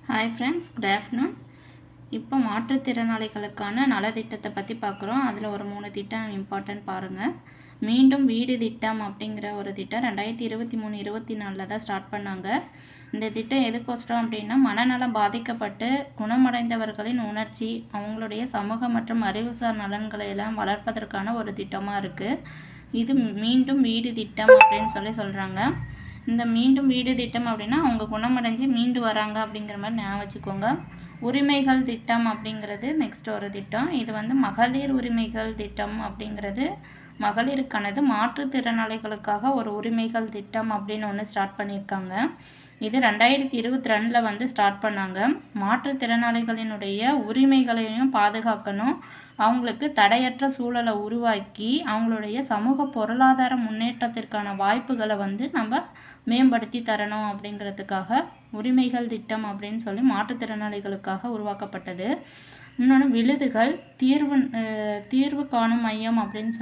Hi friends, good afternoon. இப்போ மாற்றுத்திறனாளிகளுக்கான நலத்திட்டத்தை பற்றி பார்க்குறோம். அதில் ஒரு 3 திட்டம் இம்பார்ட்டன்ட் பாருங்கள். மீண்டும் வீடு திட்டம் அப்படிங்கிற ஒரு திட்டம் 2023-24 தான் ஸ்டார்ட் பண்ணாங்க. இந்த திட்டம் எதுக்கோசரம் அப்படின்னா, மனநலம் பாதிக்கப்பட்டு குணமடைந்தவர்களின் உணர்ச்சி, அவங்களுடைய சமூக மற்றும் அறிவுசார் நலன்களை எல்லாம் வளர்ப்பதற்கான ஒரு திட்டமாக இருக்குது. இது மீண்டும் வீடு திட்டம் அப்படின்னு சொல்கிறாங்க. இந்த மீண்டும் வீடு திட்டம் அப்படின்னா அவங்க குணமடைஞ்சு மீண்டு வராங்க அப்படிங்கிற மாதிரி ஞாபகம் வச்சுக்கோங்க. உரிமைகள் திட்டம் அப்படிங்கிறது நெக்ஸ்ட் ஒரு திட்டம். இது மகளிர் உரிமைகள் திட்டம் அப்படிங்கிறது மகளிருக்கானது. மாற்றுத்திறனாளிகளுக்காக ஒரு உரிமைகள் திட்டம் அப்படின்னு ஒன்று ஸ்டார்ட் பண்ணியிருக்காங்க. இது 2022 ஸ்டார்ட் பண்ணாங்க. மாற்றுத்திறனாளிகளினுடைய உரிமைகளையும் பாதுகாக்கணும், அவங்களுக்கு தடையற்ற சூழலை உருவாக்கி அவங்களுடைய சமூக பொருளாதார முன்னேற்றத்திற்கான வாய்ப்புகளை நம்ம மேம்படுத்தி தரணும் அப்படிங்கிறதுக்காக உரிமைகள் திட்டம் அப்படின்னு மாற்றுத்திறனாளிகளுக்காக உருவாக்கப்பட்டது. இன்னொன்று விழுதுகள் தீர்வு காணும் மையம் அப்படின்னு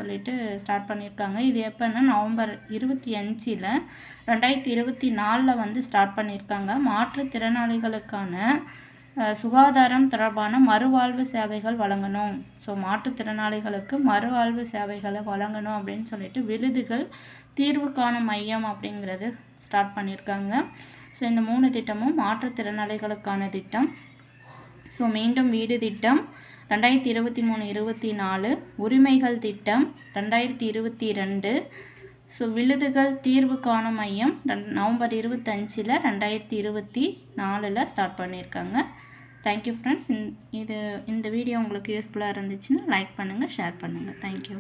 ஸ்டார்ட் பண்ணியிருக்காங்க. இது எப்போன்னா நவம்பர் 25 2024 ஸ்டார்ட் பண்ணியிருக்காங்க. மாற்றுத்திறனாளிகளுக்கான சுகாதாரம் தொடர்பான மறுவாழ்வு சேவைகள் வழங்கணும். ஸோ மாற்றுத்திறனாளிகளுக்கு மறுவாழ்வு சேவைகளை வழங்கணும் அப்படின்னு விழுதுகள் தீர்வு காணும் மையம் அப்படிங்கிறது ஸ்டார்ட் பண்ணியிருக்காங்க. ஸோ இந்த 3 திட்டமும் மாற்றுத்திறனாளிகளுக்கான திட்டம். ஸோ மீண்டும் வீடு திட்டம் 2023-24, உரிமைகள் திட்டம் 2022, ஸோ விழுதுகள் தீர்வு காணும் மையம் நவம்பர் 25 2024 ஸ்டார்ட் பண்ணியிருக்காங்க. Thank you friends. இந்த வீடியோ உங்களுக்கு யூஸ்ஃபுல்லாக இருந்துச்சுன்னா லைக் பண்ணுங்கள், ஷேர் பண்ணுங்கள். தேங்க்யூ.